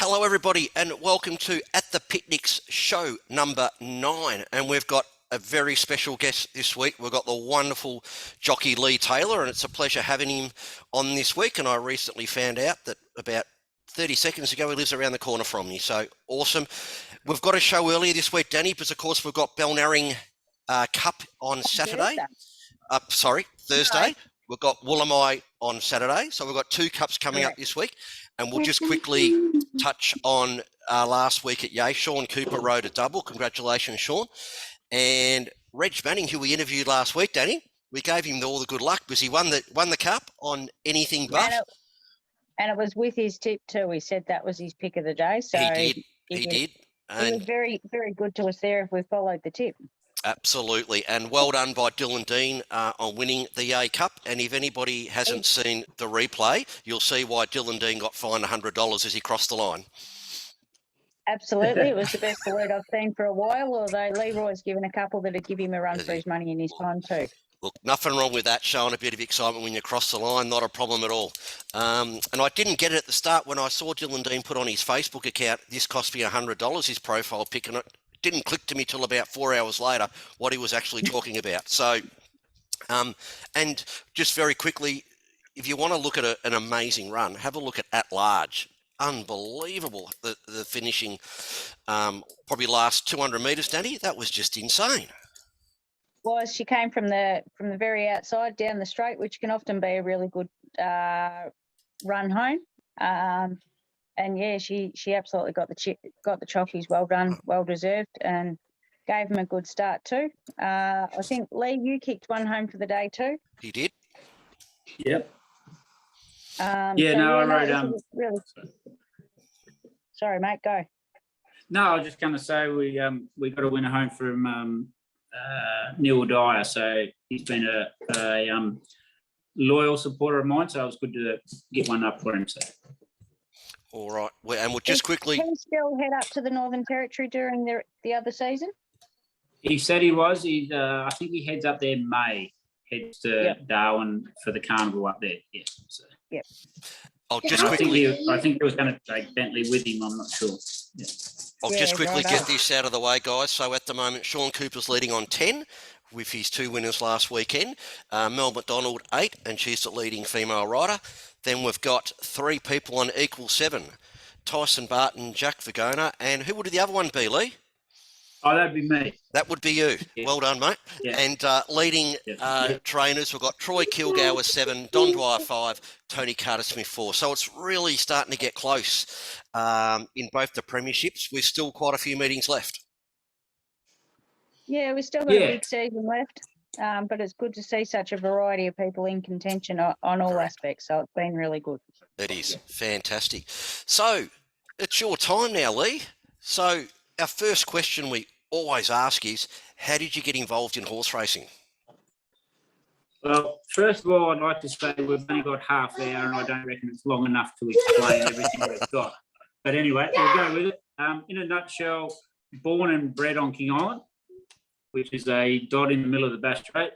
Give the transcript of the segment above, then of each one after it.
Hello, everybody, and welcome to At the Picnics show number 9. And we've got a very special guest this week. We've got the wonderful jockey Lee Taylor, and it's a pleasure having him on this week. And I recently found out that about 30 seconds ago he lives around the corner from me. So awesome. We've got a show earlier this week, Danny, because of course we've got Balnarring Cup on Saturday. Thursday. No. We've got Woolamai on Saturday. So we've got 2 cups coming up this week. And we'll just quickly touch on last week at Yea. Sean Cooper rode a double. Congratulations, Sean. And Reg Manning, who we interviewed last week, Danny, we gave him all the good luck because he won the cup on anything but. And it was with his tip too. He said that was his pick of the day. So He did. It was very, very good to us there if we followed the tip. Absolutely. And well done by Dylan Dean on winning the Yea Cup. And if anybody hasn't seen the replay, you'll see why Dylan Dean got fined $100 as he crossed the line. Absolutely. It was the best alert I've seen for a while, although Leroy's given a couple that'd give him a run for his money in his time too. Look, nothing wrong with that, showing a bit of excitement when you cross the line, not a problem at all. And I didn't get it at the start when I saw Dylan Dean put on his Facebook account, this cost me $100, his profile pic, and it didn't click to me till about 4 hours later what he was actually talking about. So, and just very quickly, if you want to look at an amazing run, have a look at Large. Unbelievable, the finishing, probably last 200 metres, Danny. That was just insane. Well, she came from the very outside down the straight, which can often be a really good run home. And yeah, she absolutely got the chockies. Well done, well deserved, and gave him a good start too. I think Lee, you kicked one home for the day too. He did. Yep. I rode. Really. Sorry, mate. Go. No, I was just going to say we got a winner home from Neil Dyer, so he's been a loyal supporter of mine. So it was good to get one up for him. So. All right, and we'll just quickly. Can he still head up to the Northern Territory during the other season? He said he was. I think he heads up there in May. Heads to Darwin for the carnival up there. Yeah. So. Yep. I'll just quickly. I think he was going to take Bentley with him. I'm not sure. Yeah. I'll just quickly get this out of the way, guys. So at the moment, Sean Cooper's leading on 10 with his 2 winners last weekend. Mel McDonald 8, and she's the leading female rider. Then we've got 3 people on equal 7. Tyson Barton, Jack Vergona, and who would the other one be, Lee? Oh, that'd be me. That would be you. Yeah. Well done, mate. Yeah. And leading trainers, we've got Troy Kilgour 7, Don Dwyer 5, Tony Carter-Smith 4. So it's really starting to get close in both the premierships. We've still quite a few meetings left. Yeah, we've still got a big season left, but it's good to see such a variety of people in contention on all aspects. So it's been really good. It is fantastic. So it's your time now, Lee. So our first question we always ask is, how did you get involved in horse racing? Well, first of all, I'd like to say we've only got half an hour, and I don't reckon it's long enough to explain everything we've got. But anyway, we'll go with it. In a nutshell, born and bred on King Island, which is a dot in the middle of the Bass Strait.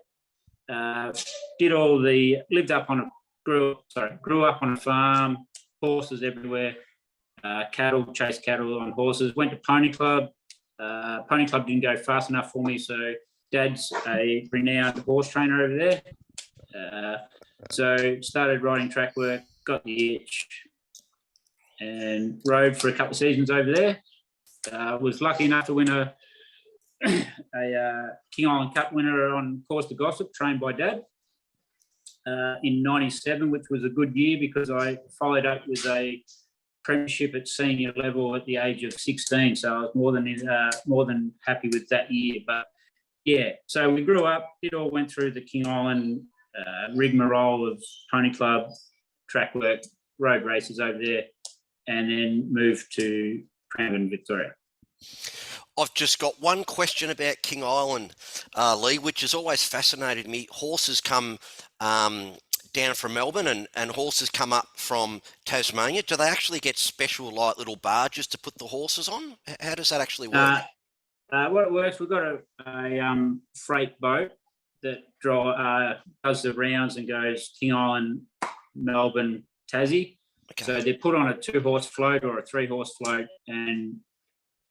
Grew up on a farm, horses everywhere, chased cattle on horses, went to Pony Club. Pony Club didn't go fast enough for me, so Dad's a renowned horse trainer over there. So started riding track work, got the itch, and rode for a couple of seasons over there. Was lucky enough to win a King Island Cup winner on Course to Gossip, trained by Dad, in 97, which was a good year because I followed up with a premiership at senior level at the age of 16. So I was more than happy with that year. But yeah, so we grew up, it all went through the King Island rigmarole of Pony Club, track work, road races over there, and then moved to Cranbourne, Victoria. I've just got one question about King Island, Lee, which has always fascinated me. Horses come down from Melbourne and horses come up from Tasmania. Do they actually get special like little barges to put the horses on? How does that actually work? What it works, we've got a freight boat that does the rounds and goes King Island, Melbourne, Tassie. Okay. So they're put on a 2-horse float or a 3-horse float and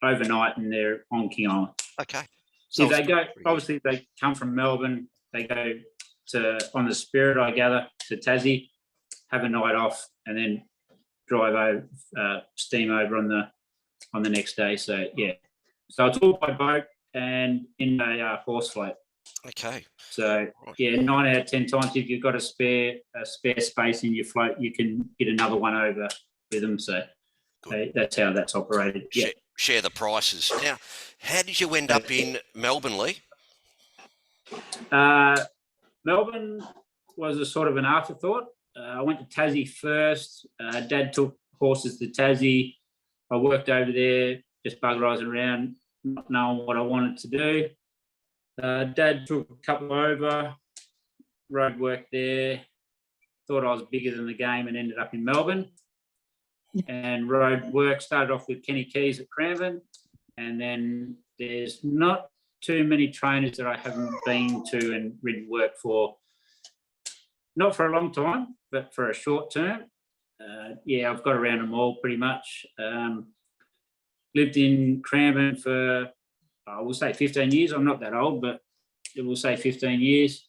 overnight, and they're on King Island. Okay. So if it's they go, pretty good. obviously they come from Melbourne, they go on the Spirit, I gather, to Tassie, have a night off, and then drive over, steam over on the next day. So yeah, so it's all by boat and in a horse float. Okay. So yeah, 9 out of 10 times, if you've got a spare space in your float, you can get another one over with them. So that's how that's operated. Yeah. Share the prices. Now, how did you end up in Melbourne, Lee? Melbourne was a sort of an afterthought. I went to Tassie first. Dad took horses to Tassie. I worked over there, just buggerising around, not knowing what I wanted to do. Dad took a couple over, road work there, thought I was bigger than the game and ended up in Melbourne. And road work started off with Kenny Keys at Cranbourne. And then there's not too many trainers that I haven't been to and ridden work for. Not for a long time, but for a short term. Yeah, I've got around them all pretty much. Lived in Cranbourne for, I will say 15 years. I'm not that old, but it will say 15 years.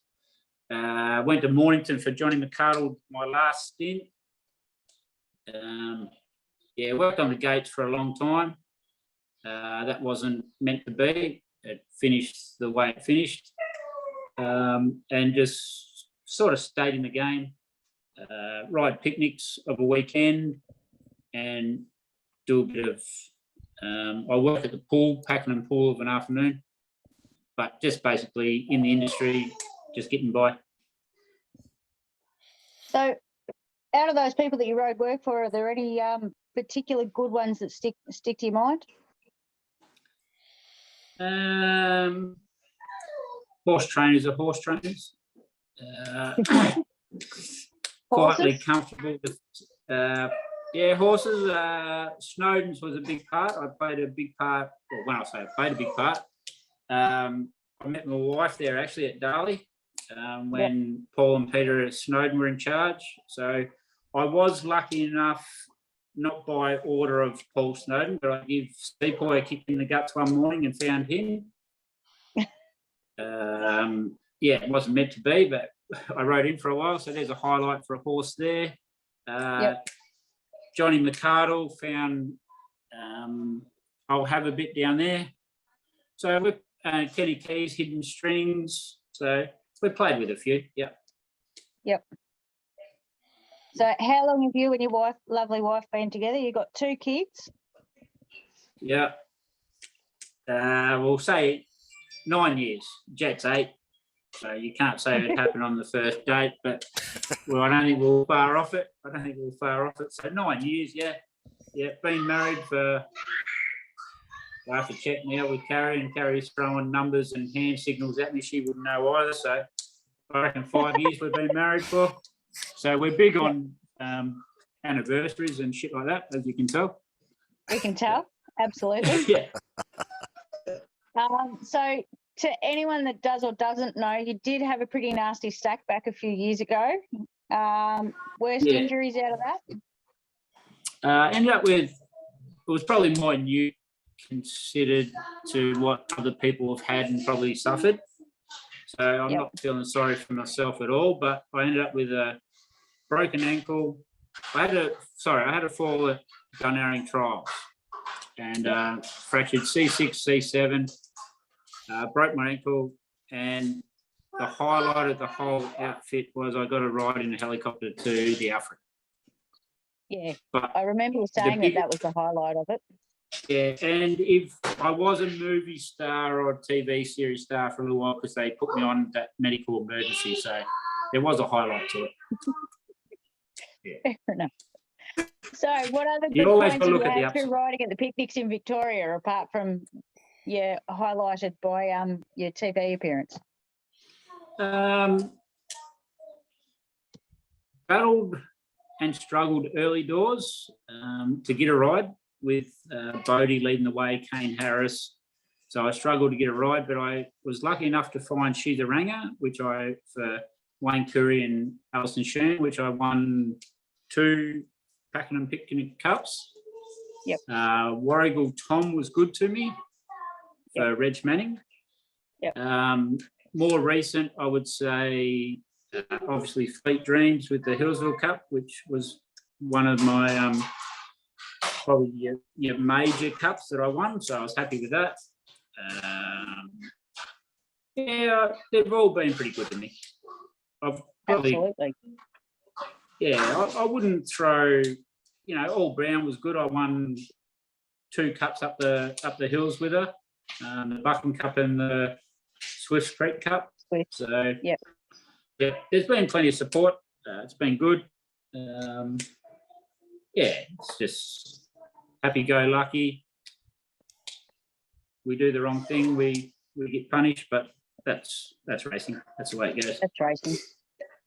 Went to Mornington for Johnny McArdle, my last stint. Yeah, worked on the gates for a long time. That wasn't meant to be. It finished the way it finished. And just sort of stayed in the game. Ride picnics of a weekend and do a bit of, I work at the pool, Pakenham Pool of an afternoon, but just basically in the industry, just getting by. So, out of those people that you road work for, are there any particular good ones that stick to your mind? Horse trainers are horse trainers. Quietly comfortable with, yeah, horses. Snowden's was a big part. I played a big part. Well, when I say I played a big part, I met my wife there actually at Darley when Paul and Peter at Snowden were in charge. So I was lucky enough, not by order of Paul Snowden, but I give Sepoy a kick in the guts one morning and found him. Yeah, it wasn't meant to be, but I rode in for a while, so there's a highlight for a horse there. Johnny McArdle found, I'll have a bit down there. So with Kenny Keys, Hidden Strings. So we played with a few, Yep. So how long have you and your wife, lovely wife, been together? You got 2 kids? Yeah. We'll say 9 years. Jet's 8. So you can't say it happened on the first date, but well, I don't think we'll far off it. So 9 years, yeah. Yeah, been married for, I have to check now with Carrie, and Carrie's throwing numbers and hand signals at me. She wouldn't know either. So I reckon 5 years we've been married for. So we're big on anniversaries and shit like that, as you can tell. We can tell, absolutely. Yeah. So to anyone that does or doesn't know, you did have a pretty nasty stack back a few years ago. Worst injuries out of that? Ended up with, it was probably minute considered to what other people have had and probably suffered. So I'm not feeling sorry for myself at all, but I ended up with a broken ankle. I had a fall at Gunnering Trials and fractured C6, C7, broke my ankle, and the highlight of the whole outfit was I got a ride in a helicopter to the Africa. Yeah, but I remember you saying that was the highlight of it. Yeah, and if I was a movie star or a TV series star for a little while, because they put me on that medical emergency, so there was a highlight to it. Fair enough. So what other You good always points gotta you look at the had through upside. riding at the picnics in Victoria, apart from highlighted by your TV appearance? Battled and struggled early doors to get a ride with Bodie leading the way, Kane Harris. So I struggled to get a ride, but I was lucky enough to find She's a Ranger, which for Wayne Curry and Alison Sheen, which I won 2 Pakenham Picnic Cups. Yep. Warrigal Tom was good to me for Reg Manning. Yep. More recent, I would say, obviously Fleet Dreams with the Hillsville Cup, which was one of my probably your major cups that I won, so I was happy with that. Yeah, they've all been pretty good to me. I've probably, Absolutely. yeah, I wouldn't throw, All Brown was good. I won 2 cups up the hills with her, the Buckham Cup and the Swift Creek Cup. Swift. So Yep. Yeah, there's been plenty of support. It's been good. It's just happy-go-lucky. We do the wrong thing, we get punished, but that's racing. That's the way it goes. That's racing.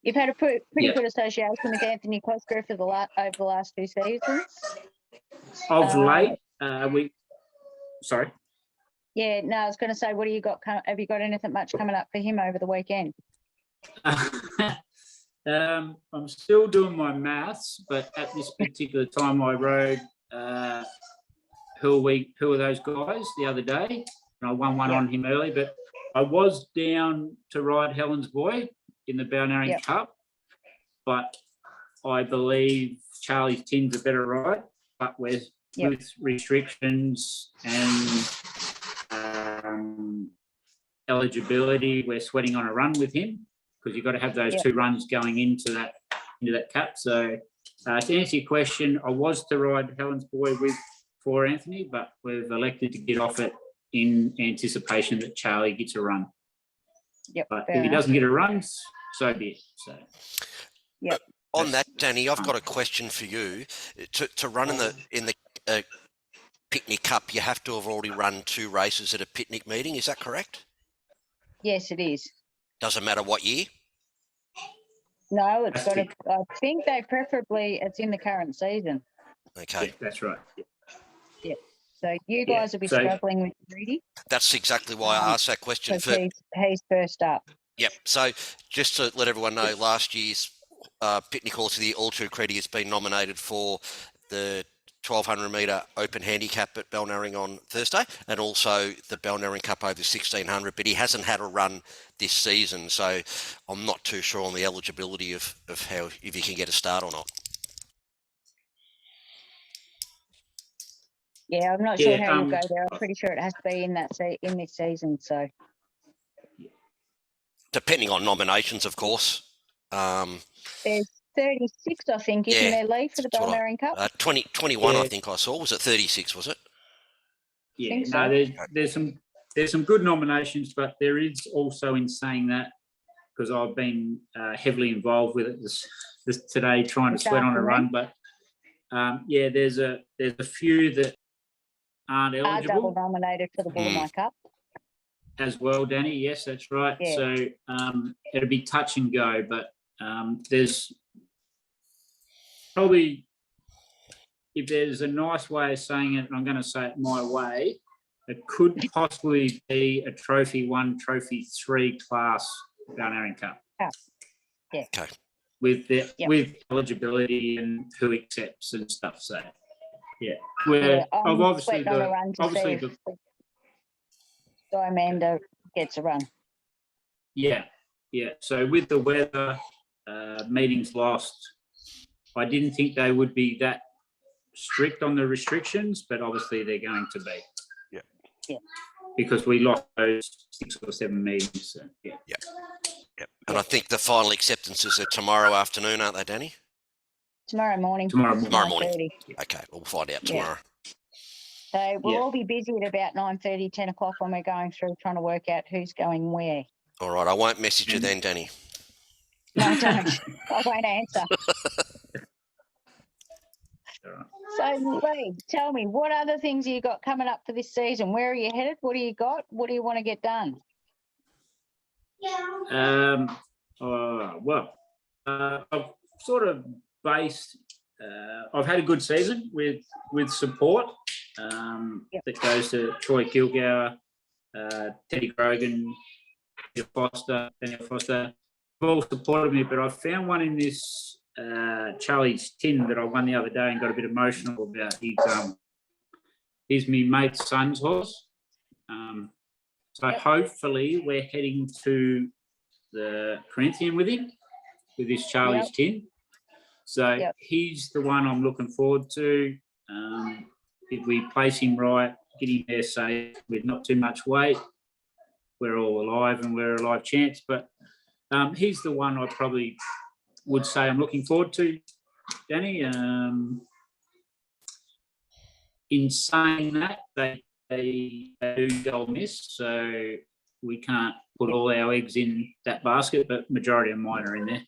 You've had a pretty good association with Anthony Cosgrove over the last 2 seasons. Of late, sorry. Yeah, no, I was going to say, what do you got? Have you got anything much coming up for him over the weekend? I'm still doing my maths, but at this particular time, I rode who are those guys the other day, and I won one on him early. But I was down to ride Helen's Boy in the Balnarring Cup, but I believe Charlie's Tin's a better ride, but with restrictions and eligibility, we're sweating on a run with him because you've got to have those 2 runs going into that cup. So to answer your question, I was to ride Helen's Boy for Anthony, but we've elected to get off it in anticipation that Charlie gets a run. But if he doesn't get a run, so be it. So. On that, Danny, I've got a question for you. To run in the Picnic Cup, you have to have already run 2 races at a picnic meeting. Is that correct? Yes, it is. Doesn't matter what year? No, it's got to, I think it's in the current season. Okay. Yeah, that's right. Yeah. So you guys will be struggling with Rudy. That's exactly why I asked that question. He's first up. Yep. So just to let everyone know, last year's Picnic Horse of the All Too Credit has been nominated for the 1200 metre open handicap at Balnarring on Thursday, and also the Balnarring Cup over 1600, but he hasn't had a run this season, so I'm not too sure on the eligibility of how, if he can get a start or not. Yeah, I'm not sure how he'll go there. I'm pretty sure it has to be in this season. So, depending on nominations, of course. There's 36, I think, isn't there, Lee, for the Balnarring Cup? 21, I think I saw. Was it 36? Was it? Yeah. No, there's some good nominations, but there is also, in saying that, because I've been heavily involved with it this today, trying to sweat on a run, but there's a few that aren't eligible. Are double nominated for the Bullemai Cup as well, Danny. Yes, that's right. Yeah. So it'll be touch and go, but there's probably, if there's a nice way of saying it, and I'm going to say it my way, it could possibly be a Trophy 1, Trophy 3 class Balnarring Cup. Yeah. Okay. With eligibility and who accepts and stuff. So, I've obviously Diamanda gets a run. Yeah. So with the weather, meetings lost, I didn't think they would be that strict on the restrictions, but obviously they're going to be. Yeah. Because we lost those 6 or 7 meetings. So, Yep. And I think the final acceptances are tomorrow afternoon, aren't they, Danny? Tomorrow morning. Tomorrow morning. Okay, we'll find out tomorrow. So we'll all be busy at about 9:30, 10 o'clock when we're going through trying to work out who's going where. All right, I won't message you then, Danny. No, don't. I won't answer. So, Lee, tell me, what other things you got coming up for this season? Where are you headed? What do you got? What do you want to get done? I've sort of based. I've had a good season with support that goes to Troy Kilgour, Teddy Grogan, Daniel Foster. They've all supported me, but I've found one in this Charlie's tin that I won the other day and got a bit emotional about. He's my mate's son's horse. So hopefully we're heading to the Corinthian with him, with this Charlie's tin. So he's the one I'm looking forward to. If we place him right, get him there safe with not too much weight, we're all alive and we're a live chance. But he's the one I probably would say I'm looking forward to, Danny. In saying that, they do go miss, so we can't put all our eggs in that basket, but majority of mine are in there.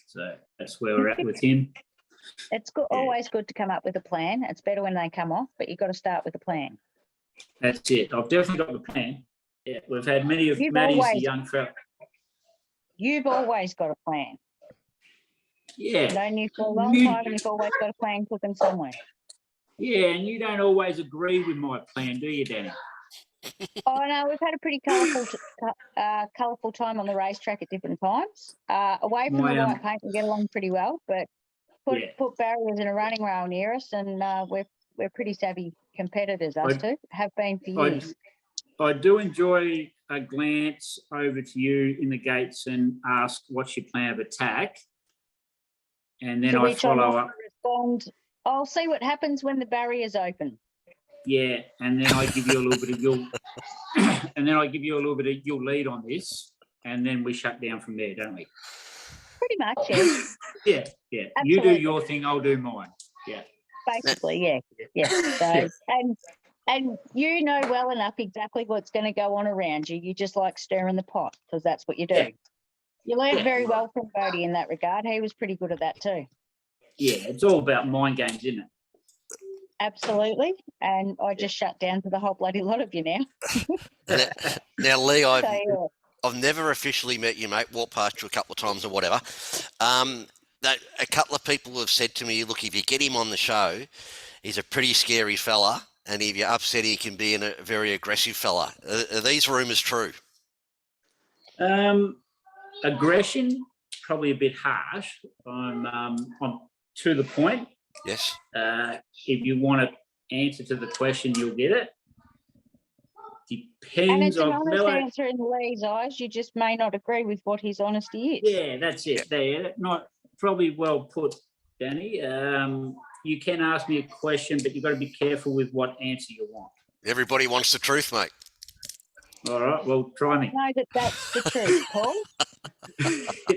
So that's where we're at with him. It's good, always good to come up with a plan. It's better when they come off, but you've got to start with a plan. That's it. I've definitely got the plan. Yeah, we've had many of Maddie's the young fella. You've always got a plan. Yeah. I've known you for a long time, and you've always got a plan cooking somewhere. Yeah, and you don't always agree with my plan, do you, Danny? Oh no, we've had a pretty colourful time on the racetrack at different times. Away from the white paint, we get along pretty well, but put barriers in a running rail near us, and we're pretty savvy competitors. Us two have been for years. I do enjoy a glance over to you in the gates and ask what's your plan of attack, and then I follow up. Respond, I'll see what happens when the barrier's open. Yeah, and then I give you a little bit of your lead on this, and then we shut down from there, don't we? Pretty much, yeah. Yeah. Absolutely. You do your thing, I'll do mine. Yeah. Basically, yeah. So, and you know well enough exactly what's going to go on around you. You just like stirring the pot because that's what you do. Yeah. You learned very well from Bodie in that regard. He was pretty good at that too. Yeah, it's all about mind games, isn't it? Absolutely. And I just shut down to the whole bloody lot of you now. Now, Lee, I've never officially met you, mate. Walked past you a couple of times or whatever. That a couple of people have said to me, look, if you get him on the show, he's a pretty scary fella, and if you're upset, he can be a very aggressive fella. Are these rumours true? Aggression, probably a bit harsh. I'm to the point. Yes. If you want to answer to the question, you'll get it. Depends. And it's an honest answer in Lee's eyes. You just may not agree with what his honesty is. Yeah, that's it. They're not probably well put, Danny. You can ask me a question, but you've got to be careful with what answer you want. Everybody wants the truth, mate. All right, well, try me. I know that's the truth, Paul.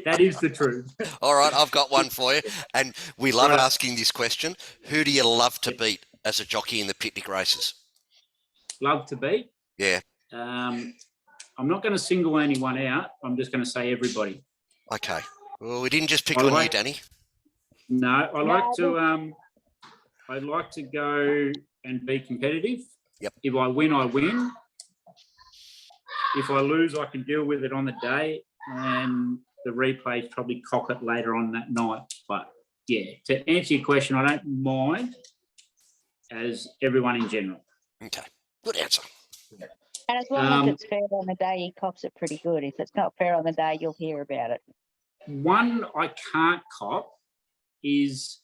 That is the truth. All right, I've got one for you. And we love asking this question. Who do you love to beat as a jockey in the picnic races? Love to beat? Yeah. I'm not going to single anyone out. I'm just going to say everybody. Okay. Well, we didn't just pick on you, Danny. No, I'd like to go and be competitive. Yep. If I win, I win. If I lose, I can deal with it on the day, and the replays probably cock it later on that night. But yeah, to answer your question, I don't mind as everyone in general. Okay, good answer. And as long as it's fair on the day, he cops it pretty good. If it's not fair on the day, you'll hear about it. One I can't cop is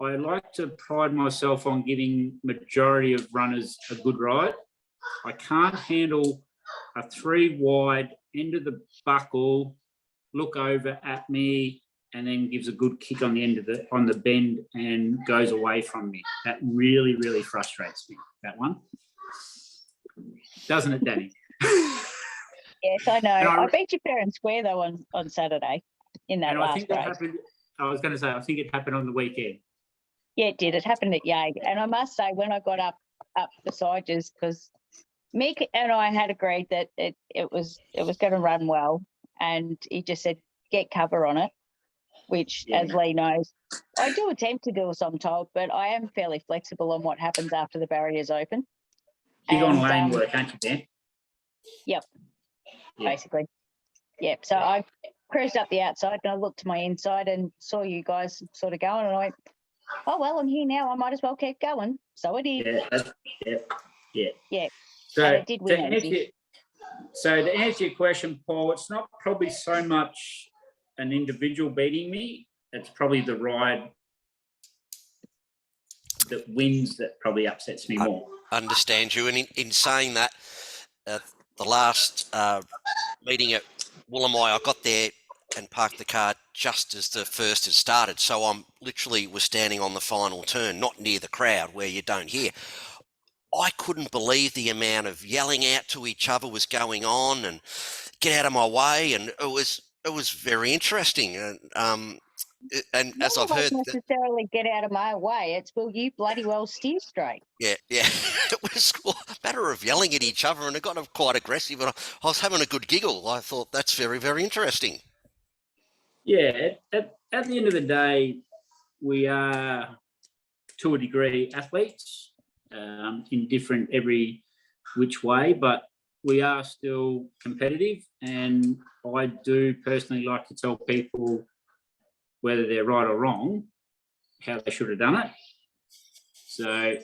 I like to pride myself on giving majority of runners a good ride. I can't handle a 3 wide, end of the buckle, look over at me, and then gives a good kick on the end of on the bend and goes away from me. That really, really frustrates me, that one. Doesn't it, Danny? Yes, I know. I beat you fair and square, though, on Saturday in that last race. I was going to say, I think it happened on the weekend. Yeah, it did. It happened at Yag. And I must say, when I got up beside you, because Mick and I had agreed that it was going to run well, and he just said, get cover on it, which, as Lee knows, I do attempt to do as I'm told, but I am fairly flexible on what happens after the barrier's open. Big on lane work, aren't you, Dan? Yep, basically. Yep, so I cruised up the outside and I looked to my inside and saw you guys sort of going, and I went, oh, well, I'm here now. I might as well keep going. So I did. Yeah. So, and it did win. To answer your question, Paul, it's not probably so much an individual beating me. it's probably the ride that wins that probably upsets me more. Understand you. And in saying that, the last meeting at Woolamai, I got there and parked the car just as the first had started. So I'm literally was standing on the final turn, not near the crowd where you don't hear. I couldn't believe the amount of yelling out to each other was going on and get out of my way. And it was very interesting. And as None I've of us heard, necessarily get out of my way. It's, will you bloody well steer straight? yeah, it was a matter of yelling at each other, and it got quite aggressive. And I was having a good giggle. I thought that's very, very interesting. Yeah, at the end of the day, we are, to a degree, athletes in different every which way, but we are still competitive. And I do personally like to tell people, whether they're right or wrong, how they should have done it. So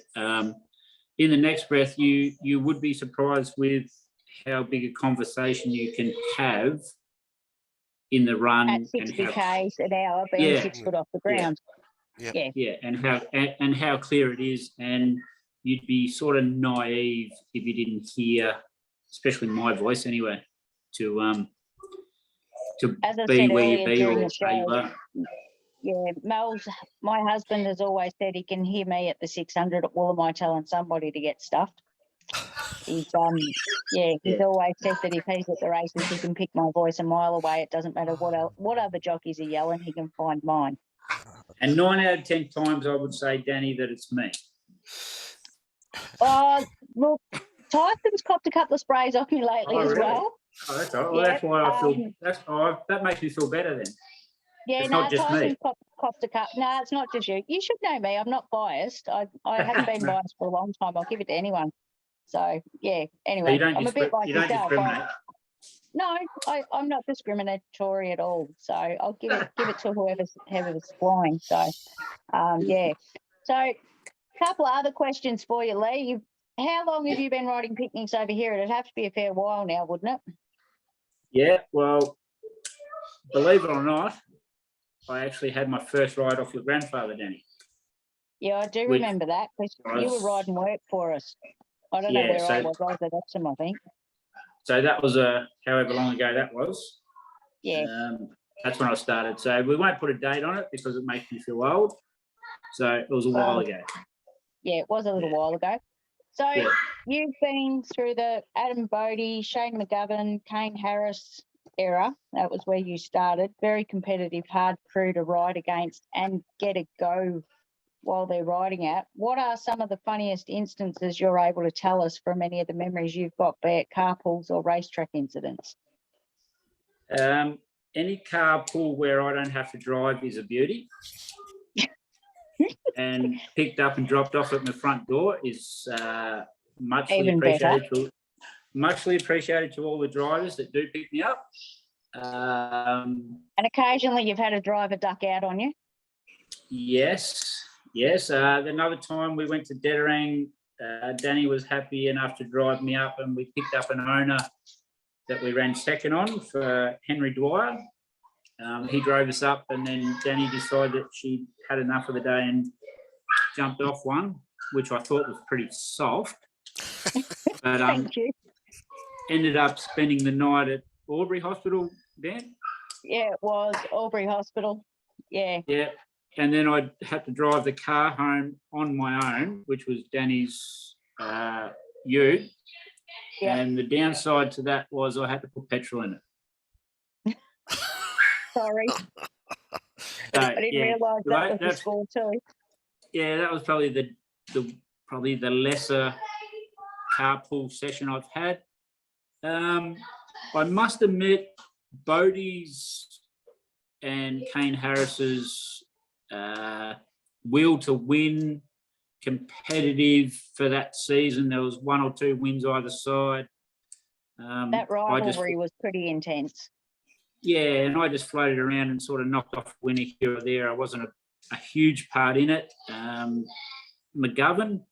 in the next breath, you would be surprised with how big a conversation you can have in the run. At 60 k's an hour, being Yeah. 6 foot off the ground. Yeah, and how clear it is, and you'd be sort of naive if you didn't hear, especially my voice anyway, to As I be said where you earlier be during or the where you show, are. yeah, my husband has always said he can hear me at the 600 at Woolamai telling somebody to get stuffed. He's he's always said that if he's at the races, he can pick my voice a mile away. It doesn't matter what other jockeys are yelling, he can find mine. And 9 out of 10 times, I would say, Danny, that it's me. Look, Tyson's copped a couple of sprays off me lately Oh, as really? well. Oh, that's all right. Well, Yeah, that's why I feel. That makes me feel better then. Yeah, It's no, not just Tyson's me. copped a cup. No, it's not just you. You should know me. I'm not biased. I haven't been biased for a long time. I'll give it to anyone. So yeah. Anyway, You don't I'm a bit like you don't yourself. discriminate. No, I'm not discriminatory at all. So I'll give it to whoever's flying. So yeah. So a couple of other questions for you, Lee. How long have you been riding picnics over here? It'd have to be a fair while now, wouldn't it? Yeah, well, believe it or not, I actually had my first ride off your grandfather, Danny. Yeah, I do Which remember that because you were riding work for us. I don't know Yeah, where I so- was. I was at Epsom, I think. So that was however long ago that was. Yeah. That's when I started. So we won't put a date on it because it makes me feel old. So it was a while ago. Yeah, it was a little while ago. So Yeah. you've been through the Adam Bodie, Shane McGovern, Kane Harris era. That was where you started. Very competitive, hard crew to ride against and get a go while they're riding at. What are some of the funniest instances you're able to tell us from any of the memories you've got, be it carpools or racetrack incidents? Any carpool where I don't have to drive is a beauty. And picked up and dropped off at my front door is muchly Even better. appreciated to all the drivers that do pick me up. And occasionally you've had a driver duck out on you. Yes. Another time we went to Dedderang, Danny was happy enough to drive me up, and we picked up an owner that we ran second on for Henry Dwyer. He drove us up, and then Danny decided that she had enough of the day and jumped off one, which I thought was pretty soft. But Thank you. ended up spending the night at Albury Hospital, Dan. Yeah, it was Albury Hospital. Yeah. Yeah. And then I had to drive the car home on my own, which was Danny's ute. Yeah. And the downside to that was I had to put petrol in it. Sorry. So, I didn't realise that was the that's- score too. Yeah, that was probably the lesser carpool session I've had. I must admit, Bodie's and Kane Harris's will to win, competitive for that season. There was 1 or 2 wins either side. That rivalry was pretty intense. Yeah, and I just floated around and sort of knocked off a winner here or there. I wasn't a huge part in it. McGovern,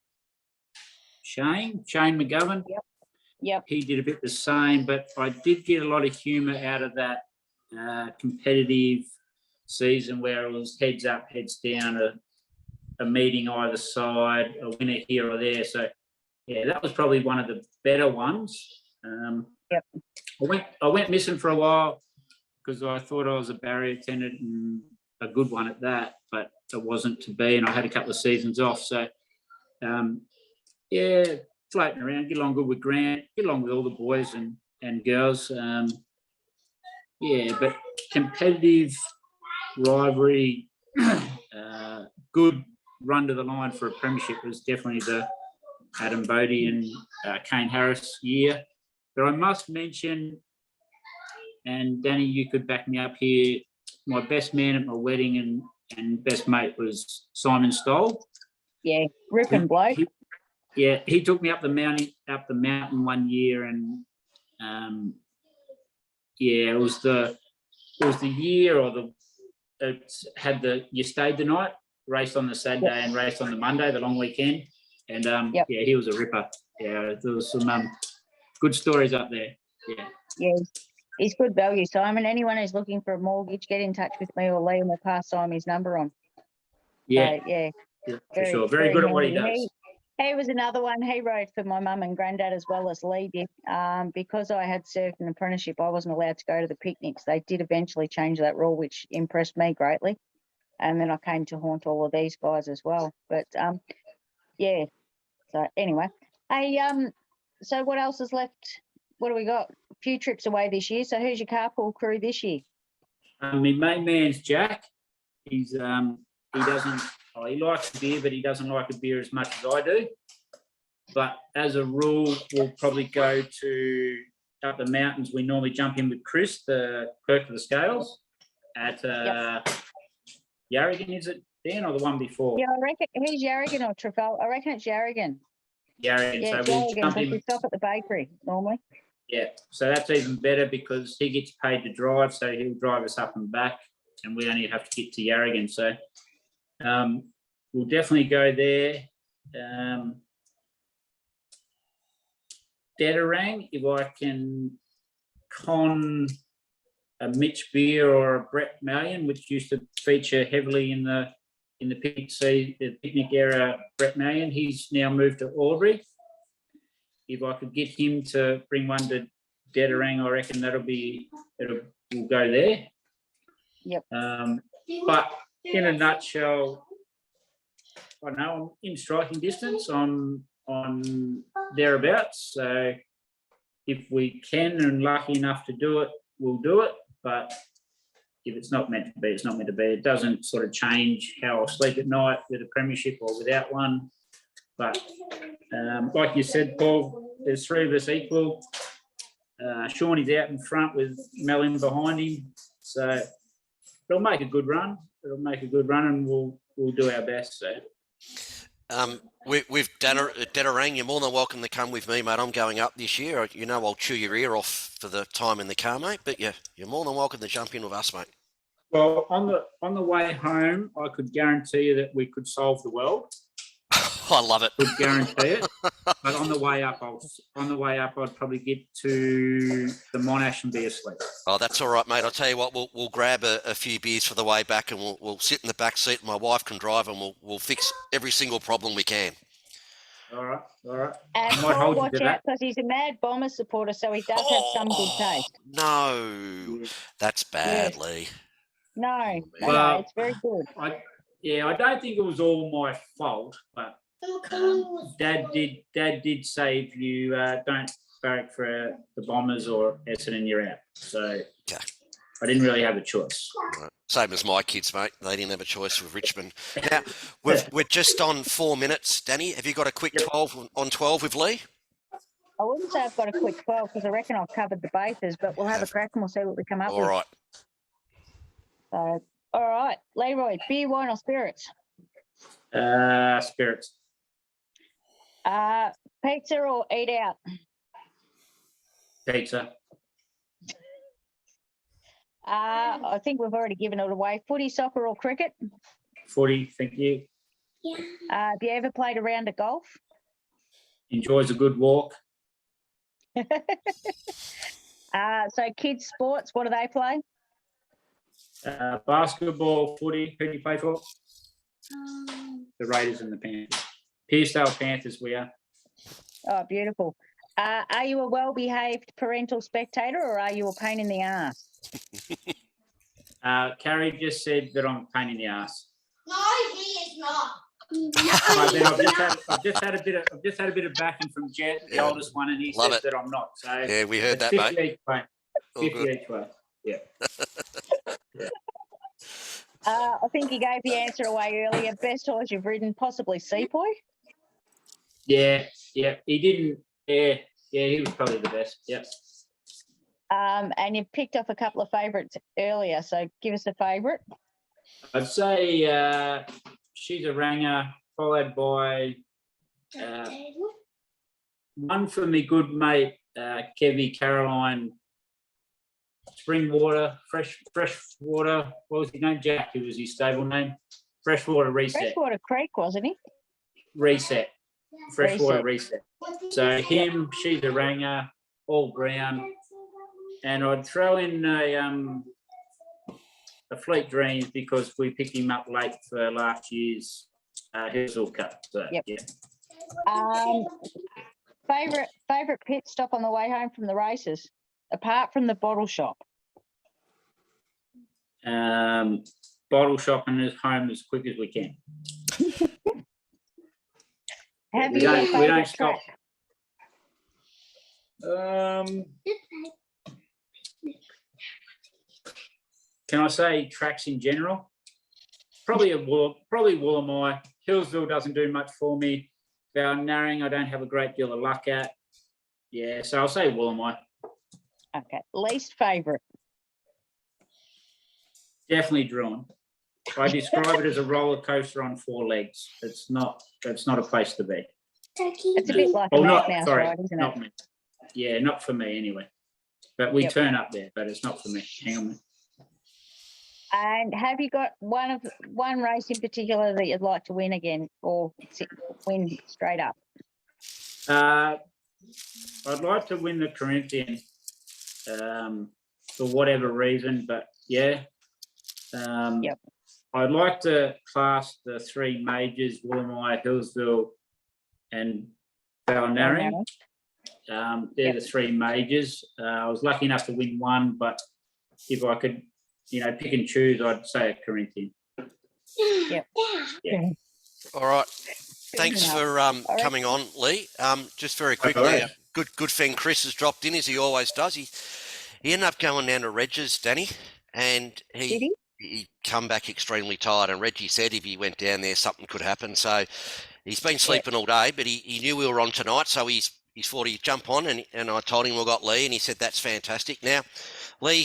Shane McGovern. Yep. He did a bit the same, but I did get a lot of humour out of that competitive season where it was heads up, heads down, a meeting either side, a winner here or there. So, yeah, that was probably one of the better ones. Yep. I went missing for a while because I thought I was a barrier attendant and a good one at that, but it wasn't to be, and I had a couple of seasons off. So, yeah, floating around, get along good with Grant, get along with all the boys and girls. Yeah, but competitive rivalry, good run to the line for a premiership was definitely the Adam Bodie and Kane Harris year. But I must mention, and Danny, you could back me up here, my best man at my wedding and best mate was Simon Stoll. Yeah, ripping bloke. He took me up the mountain one year, and it was the year, or you stayed the night, raced on the Saturday and raced on the Monday, the long weekend, and he was a ripper. Yeah, there was some good stories up there. Yeah, he's good value, Simon. Anyone who's looking for a mortgage, get in touch with me or Liam will pass Simon's number on. Yeah, so, yeah, for sure. Very good at what he handy. does. He was another one. He rode for my mum and granddad as well as Lee did. Because I had served an apprenticeship, I wasn't allowed to go to the picnics. They did eventually change that rule, which impressed me greatly. And then I came to haunt all of these guys as well. But yeah. So anyway, hey, so what else is left? What do we got? A few trips away this year. So who's your carpool crew this year? My main man's Jack. He's he likes a beer, but he doesn't like a beer as much as I do. But as a rule, we'll probably go to up the mountains. We normally jump in with Chris, the clerk of the scales, at Yarragon, is it, Dan, or the one before? Yeah, I reckon he's Yarragon or Trafalgar. I reckon it's Yarragon. Yarragon. Yeah, So we'll Yarragon. jump So in. we stop at the bakery normally. Yeah, so that's even better because he gets paid to drive, so he'll drive us up and back, and we only have to get to Yarragon. So we'll definitely go there. Dedarang, if I can con a Mitch Beer or a Brett Mallion, which used to feature heavily in the picnic era. Brett Mallion, he's now moved to Albury. If I could get him to bring one to Dedarang, I reckon we'll go there. Yep. But in a nutshell, I know I'm in striking distance. I'm on thereabouts. So if we can and lucky enough to do it, we'll do it. But if it's not meant to be, it's not meant to be. It doesn't sort of change how I sleep at night with a premiership or without one. But like you said, Paul, there's three of us equal. Shawnee's out in front with Mellin behind him. So it'll make a good run. And we'll do our best. So. With Dedarang, you're more than welcome to come with me, mate. I'm going up this year. You know I'll chew your ear off for the time in the car, mate. But you're more than welcome to jump in with us, mate. Well, on the way home, I could guarantee you that we could solve the world. I love it. Could guarantee it. But on the way up, I'd probably get to the Monash and be asleep. Oh, that's all right, mate. I'll tell you what. We'll grab a few beers for the way back, and we'll sit in the back seat. My wife can drive, and we'll fix every single problem we can. All right. And Paul, watch out because he's a mad Bombers supporter, so he does have some good taste. No, that's bad, Yes. Lee. No, Well, it's very good. I don't think it was all my fault, but Dad did say if you don't barrack for the Bombers or Essendon, you're out. So I didn't really have a choice. Right. Same as my kids, mate. They didn't have a choice with Richmond. Now, we're just on 4 minutes. Danny, have you got a quick 12 on 12 with Lee? I wouldn't say I've got a quick 12 because I reckon I've covered the bases, but we'll have a crack and we'll see what we come up with. All right. So, all right, Leroy, beer, wine or spirits? Spirits. Pizza or eat out? Pizza. I think we've already given it away. Footy, soccer or cricket? Footy, thank you. Have you ever played a round of golf? Enjoys a good walk. So kids' sports, what do they play? Basketball, footy, who do you play for? The Raiders and the Panthers. Pearcedale Panthers, we are. Oh, beautiful. Are you a well-behaved parental spectator or are you a pain in the ass? Carrie just said that I'm a pain in the ass. No, he is not. But then I've just had a bit of backing from Jet, the oldest one, and he Love says it. that I'm not. So Yeah, we heard it's that, 50 mate. each way. All 50 good. each way. Yeah. I think you gave the answer away earlier. Best horse you've ridden, possibly Sepoy. Yeah. He didn't. Yeah. He was probably the best. Yeah. And you've picked off a couple of favourites earlier, so give us a favourite. I'd say She's a Ranger, followed by one for me good mate, Kevy Caroline. Springwater, fresh water. What was his name? Jack. Who was his stable name? Freshwater Reset. Freshwater Creek, wasn't he? Reset. Freshwater Reset. So him, She's a Ranger, all brown, and I'd throw in a Fleet Dreams because we picked him up late for last year's Hillsville Cup. So Yep. yeah. Favorite pit stop on the way home from the races, apart from the bottle shop. Bottle shopping is home as quick as we can. Have We you don't- a we favourite don't stop. track? Can I say tracks in general? Probably Woolamai. Hillsville doesn't do much for me. Balnarring, I don't have a great deal of luck at. Yeah, so I'll say Woolamai. Okay. Least favourite. Definitely drawn. I describe it as a roller coaster on four legs. It's not a place to be. It's a bit like a Oh, not Mouse sorry, ride, isn't not it? me. Yeah, not for me anyway. But we Yep. turn up there, but it's not for me. Hang on. And have you got one race in particular that you'd like to win again, or win straight up? I'd like to win the Corinthian for whatever reason, but yeah. Yep. I'd like to class the three majors, Woolamai, Hillsville, and Balnarring. They're Yep. the three majors. I was lucky enough to win one, but if I could, pick and choose, I'd say a Corinthian. Yep. Yeah. All right. Good Thanks enough. for right. coming on, Lee. Just very quickly, right. good friend Chris has dropped in as he always does. He ended up going down to Reg's, Danny, and Did he? he come back extremely tired. And Reggie said if he went down there, something could happen. So he's been sleeping all day, but he knew we were on tonight, so he's thought he'd jump on. And I told him we got Lee, and he said that's fantastic. Now, Lee,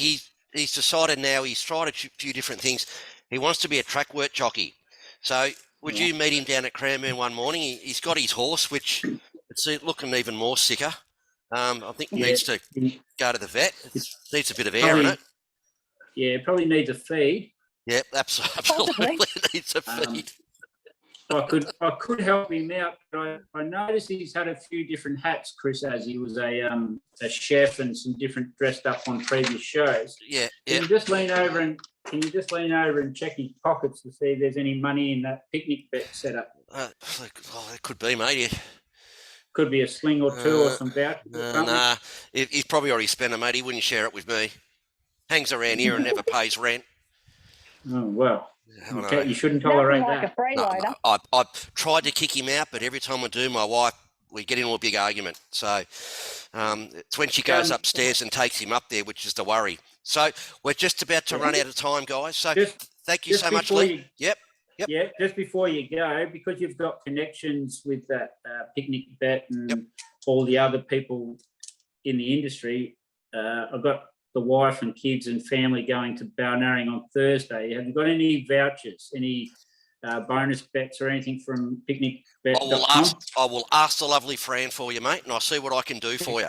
he's decided now. He's tried a few different things. He wants to be a track work jockey. So would you meet him down at Cranbourne one morning? He's got his horse, which it's looking even more sicker. I think he needs to go to the vet. It needs a bit of air in it. Yeah, probably needs a feed. Yep, absolutely needs a Um, feed. I could help him out, but I noticed he's had a few different hats, Chris, as he was a chef and some different dressed up on previous shows. Yeah, Can yeah. you just lean over and check his pockets to see if there's any money in that picnic bet setup? It could be, mate. Yeah. Could be a sling or two or some vouchers or something. Nah, he's probably already spent it, mate. He wouldn't share it with me. Hangs around here and never pays rent. Oh well, I know. you shouldn't Nothing tolerate like that. a freeloader. No, I've tried to kick him out, but every time I do, my wife, we get into a big argument. So it's when she goes upstairs and takes him up there, which is the worry. So we're just about to run out of time, guys. So thank you just so much, before Lee. you- Yep. Yeah, just before you go, because you've got connections with that picnic bet and all the other people in the industry, I've got the wife and kids and family going to Balnarring on Thursday. Have you got any vouchers, any bonus bets or anything from picnicbet.com? I will ask the lovely Fran for you, mate, and I'll see what I can do for you.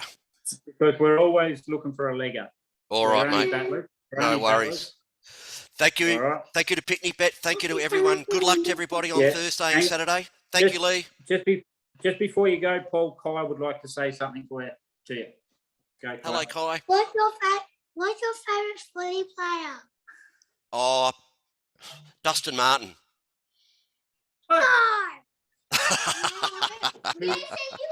Because we're always looking for a leg up. All right, mate. No worries. Thank you. All right. Thank you to Picnic Bet. Thank you to everyone. Good luck to everybody on Thursday and Thanks. Saturday. Thank you, Lee. Just before you go, Paul Kai would like to say something to you. Go, Hello, Kai. Kai. What's your favorite footy player? Oh, Dustin Martin. Oh, No. They said you